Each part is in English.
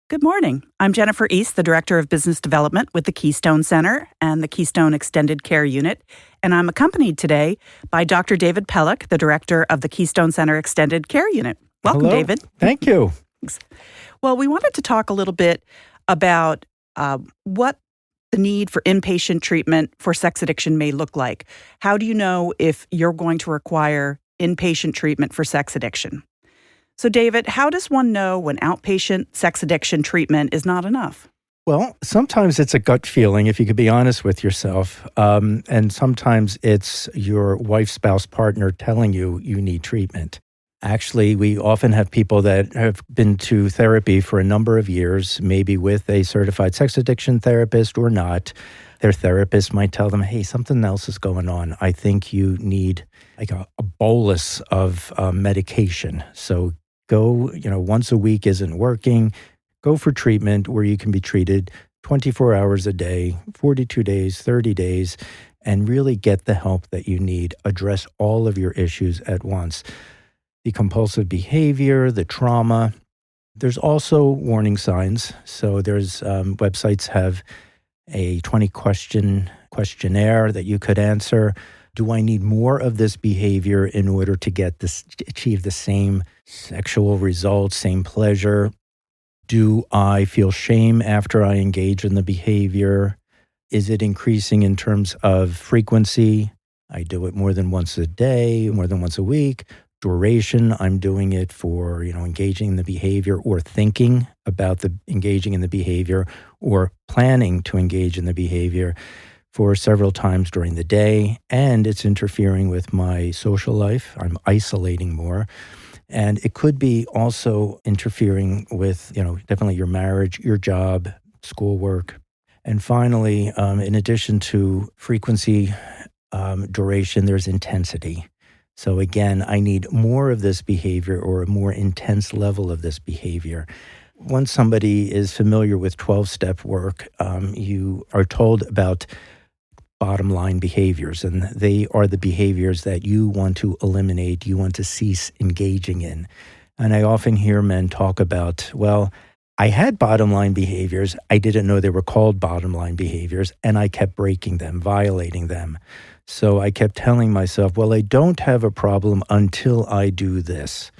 Good morning. I'm Jennifer East, the Director of Business Development with the Keystone Center and the Keystone Extended Care Unit, and I'm accompanied today by Dr. David Pellick, the Director of the Keystone Center Extended Care Unit. Welcome, Hello. David. Thank you. Well, we wanted to talk a little bit about what the need for inpatient treatment for sex addiction may look like. How do you know if you're going to require inpatient treatment for sex addiction? So, David, how does one know when outpatient sex addiction treatment is not enough? Well, sometimes it's a gut feeling, if you could be honest with yourself. And sometimes it's your wife, spouse, partner telling you you need treatment. Actually, we often have people that have been to therapy for a number of years, maybe with a certified sex addiction therapist or not. Their therapist might tell them, hey, something else is going on. I think you need like a bolus of medication. So go, once a week isn't working. Go for treatment where you can be treated 24 hours a day, 42 days, 30 days, and really get the help that you need. Address all of your issues at once. The compulsive behavior, the trauma. There's also warning signs. So there's websites have a 20-question questionnaire that you could answer. Do I need more of this behavior in order to achieve the same sexual results, same pleasure? Do I feel shame after I engage in the behavior? Is it increasing in terms of frequency? I do it more than once a day, more than once a week. Duration, I'm doing it for, engaging in the behavior or thinking about engaging in the behavior or planning to engage in the behavior for several times during the day, and it's interfering with my social life. I'm isolating more. And it could be also interfering with, definitely your marriage, your job, schoolwork. And finally, in addition to frequency, duration, there's intensity. So again, I need more of this behavior or a more intense level of this behavior. Once somebody is familiar with 12-step work, you are told about bottom line behaviors, and they are the behaviors that you want to eliminate, you want to cease engaging in. And I often hear men talk about, well, I had bottom line behaviors, I didn't know they were called bottom line behaviors, and I kept breaking them, violating them. So I kept telling myself, well, I don't have a problem until I do this.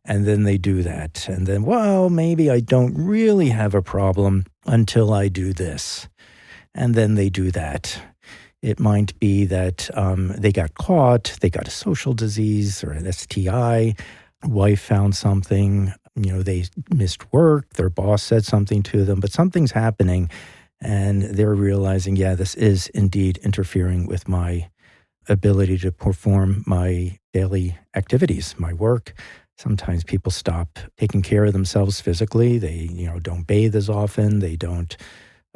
And then they do that. And then, well, maybe I don't really have a problem until I do this. And then they do that. It might be that they got caught, they got a social disease or an STI, wife found something, they missed work, their boss said something to them, but something's happening and they're realizing, yeah, this is indeed interfering with my ability to perform my daily activities, my work. Sometimes people stop taking care of themselves physically. They, don't bathe as often. They don't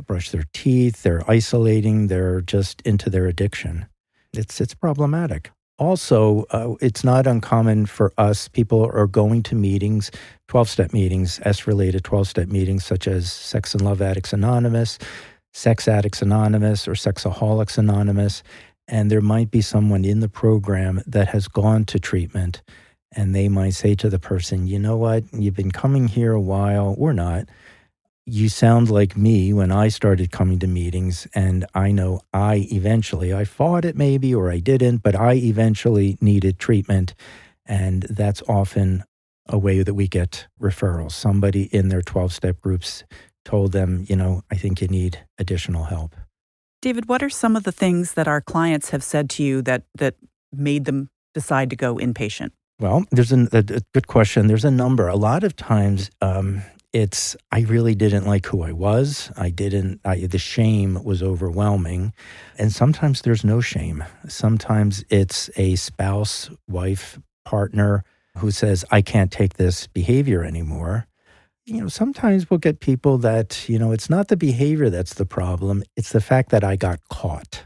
brush their teeth, they're isolating, they're just into their addiction. It's problematic. Also, it's not uncommon for us, people are going to meetings, 12-step meetings, S-related 12-step meetings, such as Sex and Love Addicts Anonymous, Sex Addicts Anonymous, or Sexaholics Anonymous, and there might be someone in the program that has gone to treatment, and they might say to the person, you know what, you've been coming here a while, or not. You sound like me when I started coming to meetings, and I know I fought it maybe, or I didn't, but I eventually needed treatment. And that's often a way that we get referrals. Somebody in their 12-step groups told them, I think you need additional help. David, what are some of the things that our clients have said to you that made them decide to go inpatient? Well, there's a good question. There's a number. A lot of times, I really didn't like who I was. The shame was overwhelming. And sometimes there's no shame. Sometimes it's a spouse, wife, partner who says, I can't take this behavior anymore. Sometimes we'll get people that, it's not the behavior that's the problem. It's the fact that I got caught.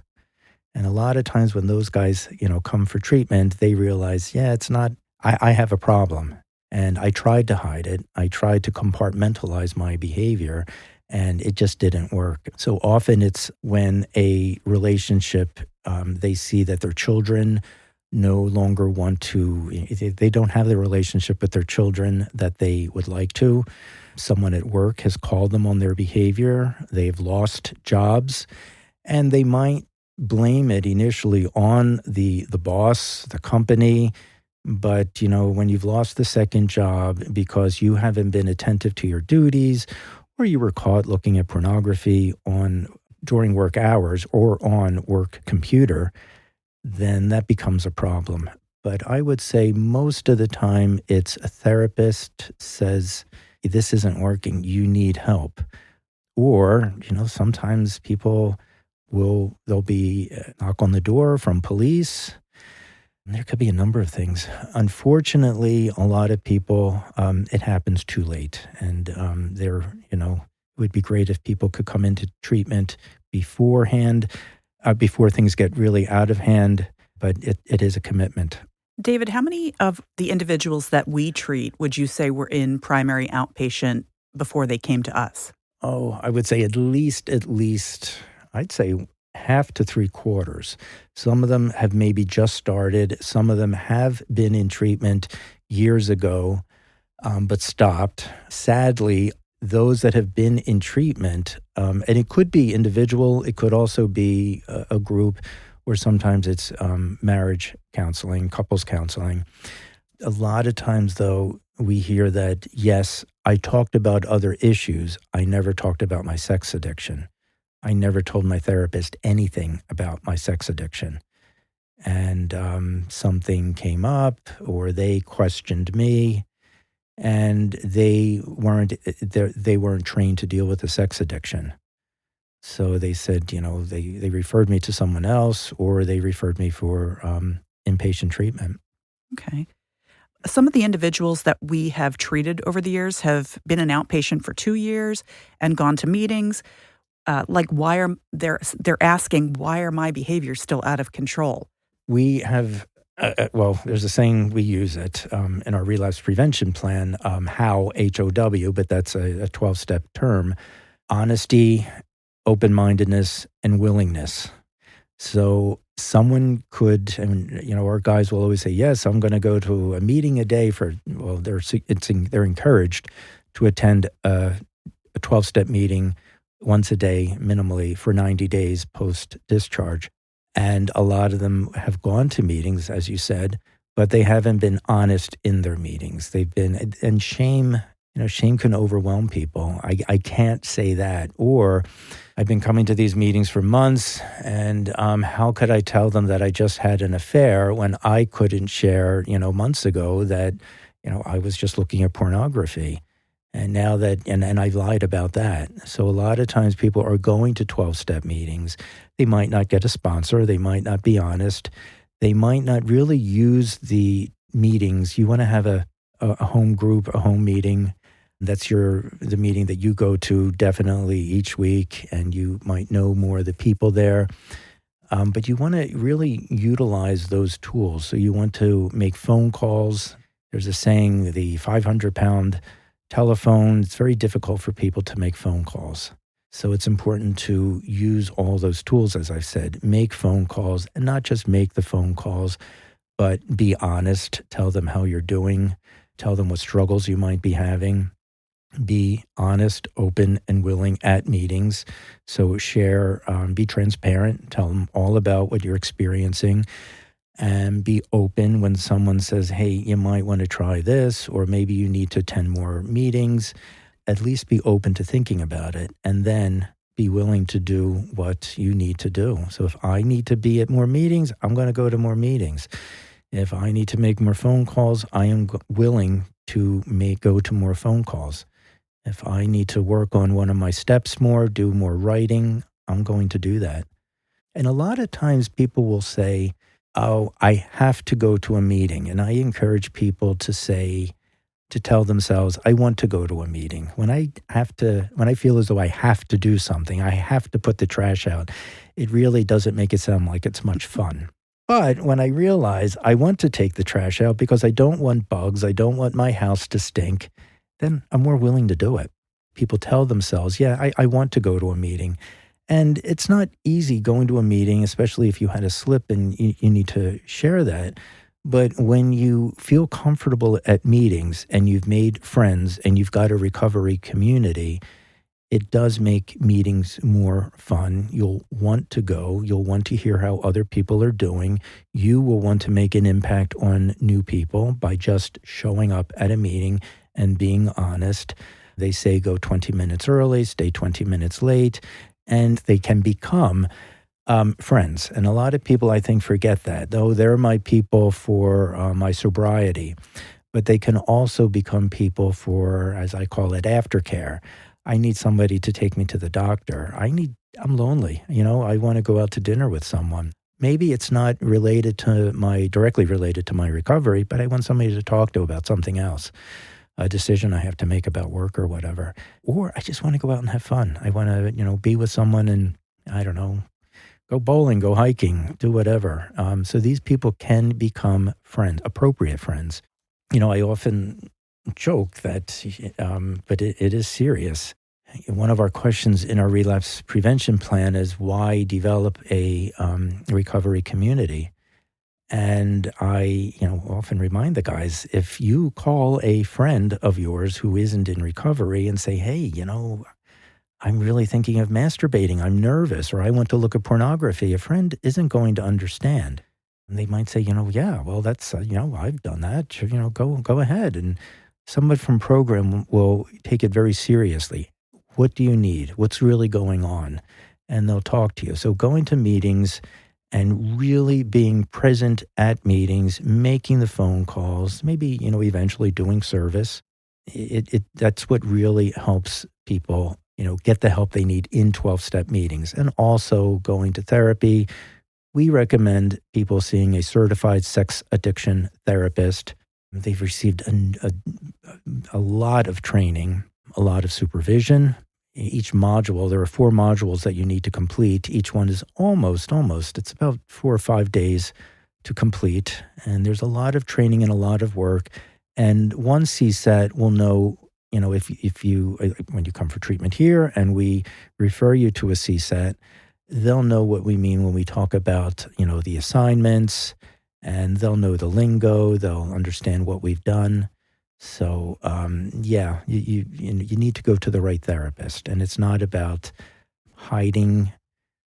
And a lot of times when those guys, come for treatment, they realize, yeah, it's not, I have a problem. And I tried to hide it. I tried to compartmentalize my behavior, and it just didn't work. So often it's when a relationship, they see that their children no longer want to, they don't have the relationship with their children that they would like to. Someone at work has called them on their behavior. They've lost jobs, and they might blame it initially on the boss, the company. But, when you've lost the second job because you haven't been attentive to your duties, or you were caught looking at pornography during work hours or on work computer, then that becomes a problem. But I would say most of the time it's a therapist says, this isn't working, you need help. Or, sometimes people there'll be a knock on the door from police. There could be a number of things. Unfortunately, a lot of people, it happens too late. And it would be great if people could come into treatment beforehand, before things get really out of hand. But it is a commitment. David, how many of the individuals that we treat would you say were in primary outpatient before they came to us? Oh, I would say at least, I'd say half to 3/4. Some of them have maybe just started. Some of them have been in treatment years ago, but stopped. Sadly, those that have been in treatment, and it could be individual, it could also be a group, or sometimes it's marriage counseling, couples counseling. A lot of times, though, we hear that, yes, I talked about other issues. I never talked about my sex addiction. I never told my therapist anything about my sex addiction. And something came up, or they questioned me, and they weren't trained to deal with the sex addiction. So they said, they referred me to someone else, or they referred me for inpatient treatment. Okay. Some of the individuals that we have treated over the years have been an outpatient for 2 years and gone to meetings. They're asking, why are my behaviors still out of control? We have, there's a saying, we use it in our relapse prevention plan, HOW, H-O-W, but that's a 12-step term: honesty, open-mindedness, and willingness. So someone could, our guys will always say, yes, I'm going to go to a meeting a day they're encouraged to attend a 12-step meeting once a day, minimally, for 90 days post-discharge. And a lot of them have gone to meetings, as you said, but they haven't been honest in their meetings. And shame, shame can overwhelm people. I can't say that. Or I've been coming to these meetings for months, and how could I tell them that I just had an affair when I couldn't share, months ago that, I was just looking at pornography. And now that, and I lied about that. So a lot of times people are going to 12-step meetings. They might not get a sponsor. They might not be honest. They might not really use the meetings. You want to have a home group, a home meeting. That's the meeting that you go to definitely each week, and you might know more of the people there. But you want to really utilize those tools. So you want to make phone calls. There's a saying, the 500-pound telephone. It's very difficult for people to make phone calls. So it's important to use all those tools, as I said. Make phone calls, and not just make the phone calls, but be honest. Tell them how you're doing. Tell them what struggles you might be having. Be honest, open, and willing at meetings. So share, be transparent. Tell them all about what you're experiencing. And be open when someone says, hey, you might want to try this, or maybe you need to attend more meetings. At least be open to thinking about it, and then be willing to do what you need to do. So if I need to be at more meetings, I'm going to go to more meetings. If I need to make more phone calls, I am willing to go to more phone calls. If I need to work on one of my steps more, do more writing, I'm going to do that. And a lot of times people will say, oh, I have to go to a meeting. And I encourage people to tell themselves, I want to go to a meeting. When I feel as though I have to do something, I have to put the trash out, it really doesn't make it sound like it's much fun. But when I realize I want to take the trash out because I don't want bugs, I don't want my house to stink, then I'm more willing to do it. People tell themselves, yeah, I want to go to a meeting. And it's not easy going to a meeting, especially if you had a slip and you need to share that. But when you feel comfortable at meetings and you've made friends and you've got a recovery community, it does make meetings more fun. You'll want to go. You'll want to hear how other people are doing. You will want to make an impact on new people by just showing up at a meeting and being honest. They say go 20 minutes early, stay 20 minutes late, and they can become friends. And a lot of people, I think, forget that. Though they're my people for my sobriety, but they can also become people for, as I call it, aftercare. I need somebody to take me to the doctor. I'm lonely. I want to go out to dinner with someone. Maybe it's not directly related to my recovery, but I want somebody to talk to about something else, a decision I have to make about work or whatever. Or I just want to go out and have fun. I want to, be with someone and, I don't know, go bowling, go hiking, do whatever. So these people can become friends, appropriate friends. I often joke that, but it is serious. One of our questions in our relapse prevention plan is why develop a recovery community? And I, often remind the guys, if you call a friend of yours who isn't in recovery and say, hey, I'm really thinking of masturbating, I'm nervous, or I want to look at pornography, a friend isn't going to understand. And they might say, yeah, well, that's, I've done that, go ahead. And someone from program will take it very seriously. What do you need? What's really going on? And they'll talk to you. So going to meetings and really being present at meetings, making the phone calls, maybe, eventually doing service. That's what really helps people, get the help they need in 12-step meetings. And also going to therapy. We recommend people seeing a certified sex addiction therapist. They've received a lot of training, a lot of supervision. Each module, there are 4 modules that you need to complete. Each one is almost, it's about 4 or 5 days to complete. And there's a lot of training and a lot of work. And one CSAT will know, if you, when you come for treatment here and we refer you to a CSAT, they'll know what we mean when we talk about, the assignments, and they'll know the lingo, they'll understand what we've done. So, you need to go to the right therapist. And it's not about hiding.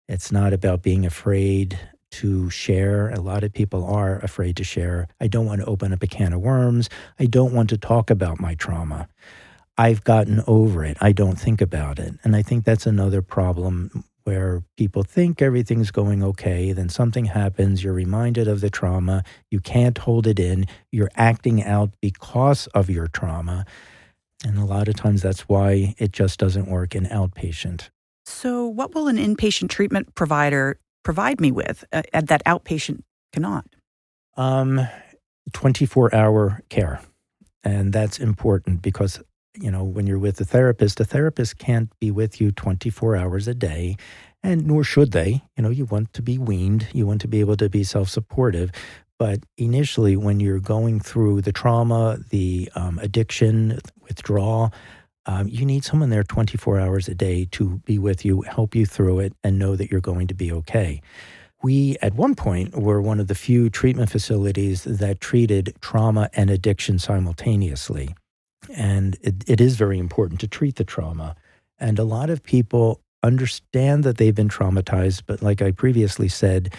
It's not about being afraid to share. A lot of people are afraid to share. I don't want to open up a can of worms. I don't want to talk about my trauma. I've gotten over it. I don't think about it. And I think that's another problem where people think everything's going okay, then something happens, you're reminded of the trauma, you can't hold it in, you're acting out because of your trauma. And a lot of times that's why it just doesn't work in outpatient. So what will an inpatient treatment provider provide me with that outpatient cannot? 24-hour care. And that's important because when you're with a therapist can't be with you 24 hours a day, and nor should they. You want to be weaned. You want to be able to be self-supportive. But initially, when you're going through the trauma, the addiction, withdrawal, you need someone there 24 hours a day to be with you, help you through it, and know that you're going to be okay. We, at one point, were one of the few treatment facilities that treated trauma and addiction simultaneously. And it is very important to treat the trauma. And a lot of people understand that they've been traumatized, but like I previously said,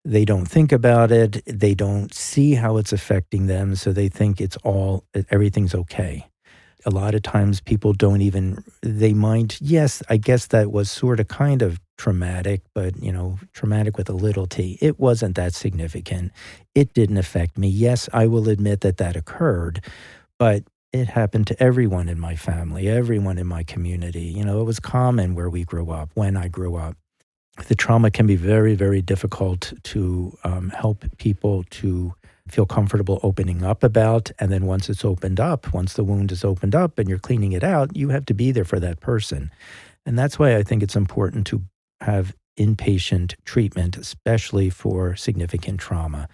they don't think about it. They don't see how it's affecting them. So they think everything's okay. A lot of times people they mind, yes, I guess that was sort of kind of traumatic, but, traumatic with a little t. It wasn't that significant. It didn't affect me. Yes, I will admit that occurred, but it happened to everyone in my family, everyone in my community. It was common where we grew up, when I grew up. The trauma can be very, very difficult to help people to feel comfortable opening up about. And then once it's opened up, once the wound is opened up and you're cleaning it out, you have to be there for that person. And that's why I think it's important to have inpatient treatment, especially for significant trauma.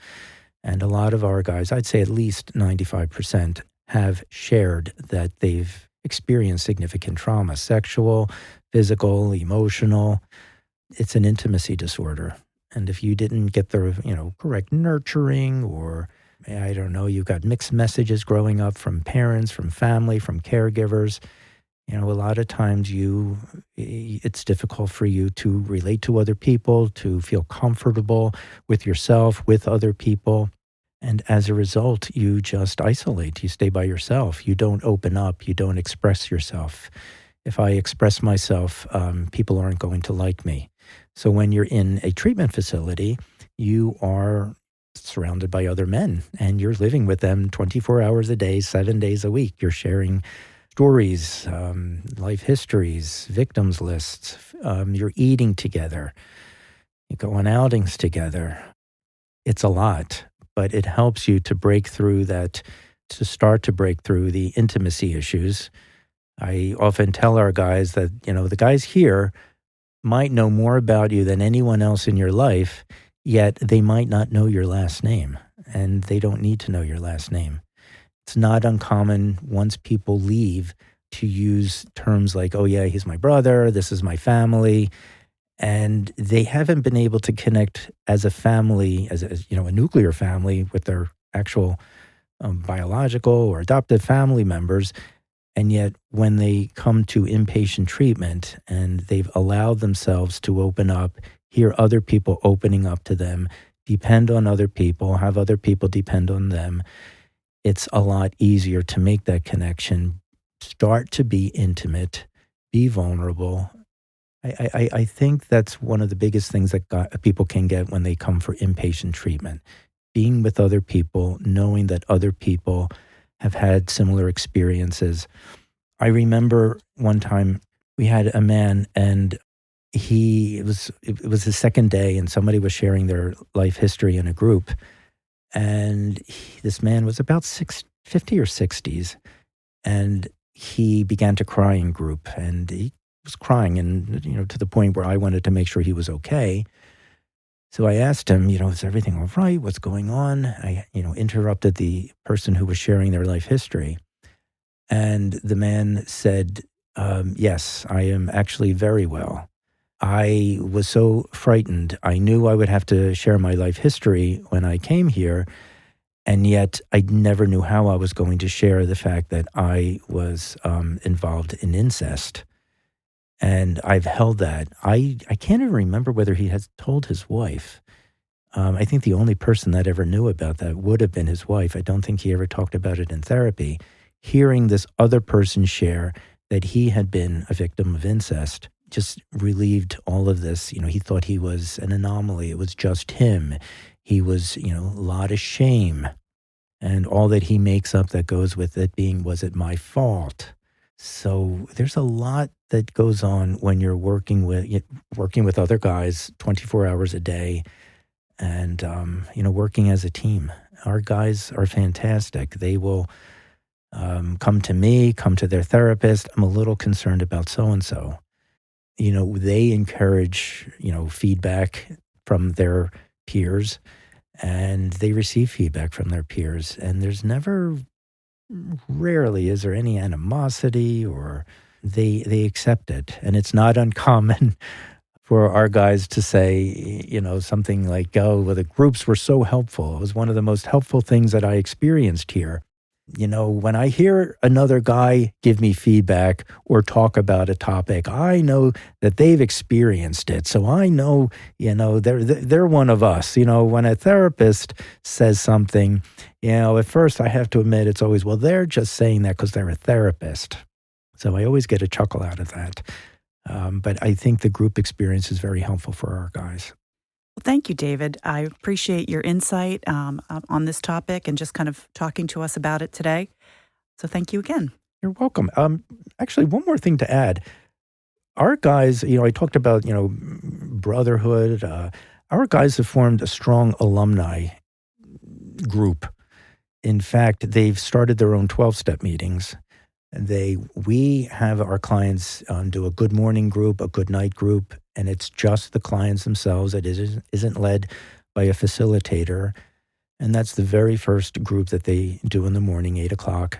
And a lot of our guys, I'd say at least 95%, have shared that they've experienced significant trauma, sexual, physical, emotional. It's an intimacy disorder. And if you didn't get the, correct nurturing, or I don't know, you've got mixed messages growing up from parents, from family, from caregivers, a lot of times it's difficult for you to relate to other people, to feel comfortable with yourself, with other people. And as a result, you just isolate. You stay by yourself. You don't open up. You don't express yourself. If I express myself, people aren't going to like me. So when you're in a treatment facility, you are surrounded by other men, and you're living with them 24 hours a day, 7 days a week. You're sharing stories, life histories, victims lists. You're eating together. You go on outings together. It's a lot, but it helps you to break through that, to start to break through the intimacy issues. I often tell our guys that, the guys here might know more about you than anyone else in your life, yet they might not know your last name, and they don't need to know your last name. It's not uncommon once people leave to use terms like, oh yeah, he's my brother, this is my family, and they haven't been able to connect as a family, as a nuclear family with their actual biological or adoptive family members. And yet when they come to inpatient treatment and they've allowed themselves to open up, hear other people opening up to them, depend on other people, have other people depend on them, it's a lot easier to make that connection, start to be intimate, be vulnerable. I think that's one of the biggest things that people can get when they come for inpatient treatment. Being with other people, knowing that other people have had similar experiences. I remember one time we had a man, and it was the second day, and somebody was sharing their life history in a group. And this man was about 50 or 60s, and he began to cry in group, and he was crying, and to the point where I wanted to make sure he was okay. So I asked him, is everything all right? What's going on? I, interrupted the person who was sharing their life history, and the man said, "Yes, I am actually very well. I was so frightened. I knew I would have to share my life history when I came here, and yet I never knew how I was going to share the fact that I was involved in incest." And I've held that. I can't even remember whether he has told his wife. I think the only person that ever knew about that would have been his wife. I don't think he ever talked about it in therapy. Hearing this other person share that he had been a victim of incest just relieved all of this. He thought he was an anomaly. It was just him. He was, a lot of shame. And all that he makes up that goes with it being, was it my fault? So there's a lot that goes on when you're working with other guys 24 hours a day and, working as a team. Our guys are fantastic. They will come to me, come to their therapist. I'm a little concerned about so-and-so. They encourage, feedback from their peers, and they receive feedback from their peers. And rarely is there any animosity, or they accept it. And it's not uncommon for our guys to say, something like, oh, well, the groups were so helpful. It was one of the most helpful things that I experienced here. When I hear another guy give me feedback or talk about a topic, I know that they've experienced it. So I know, they're one of us. When a therapist says something, at first I have to admit it's always, well, they're just saying that because they're a therapist. So I always get a chuckle out of that. But I think the group experience is very helpful for our guys. Well, thank you, David. I appreciate your insight on this topic and just kind of talking to us about it today. So thank you again. You're welcome. Actually, one more thing to add. Our guys, I talked about, brotherhood. Our guys have formed a strong alumni group. In fact, they've started their own 12-step meetings. We have our clients do a good morning group, a good night group, and it's just the clients themselves. It isn't led by a facilitator. And that's the very first group that they do in the morning, 8 o'clock.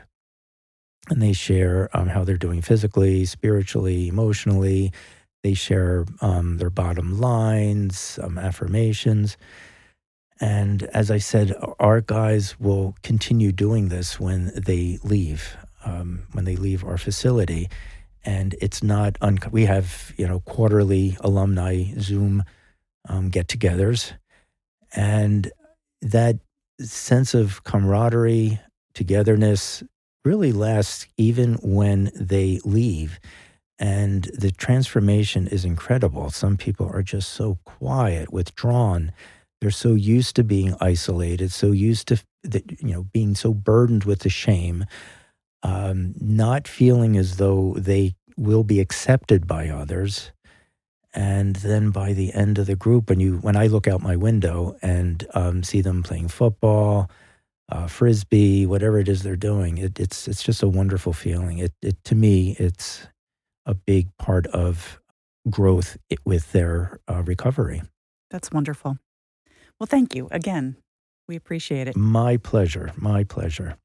and they share how they're doing physically, spiritually, emotionally. They share their bottom lines, affirmations. And as I said, our guys will continue doing this when they leave our facility. And it's not, we have, quarterly alumni Zoom get-togethers. And that sense of camaraderie, togetherness really lasts even when they leave. And the transformation is incredible. Some people are just so quiet, withdrawn. They're so used to being isolated, so used to being so burdened with the shame, not feeling as though they will be accepted by others. And then by the end of the group, when I look out my window and see them playing football, frisbee, whatever it is they're doing, it's just a wonderful feeling. To me, it's a big part of growth with their recovery. That's wonderful. Well, thank you again. We appreciate it. My pleasure. My pleasure.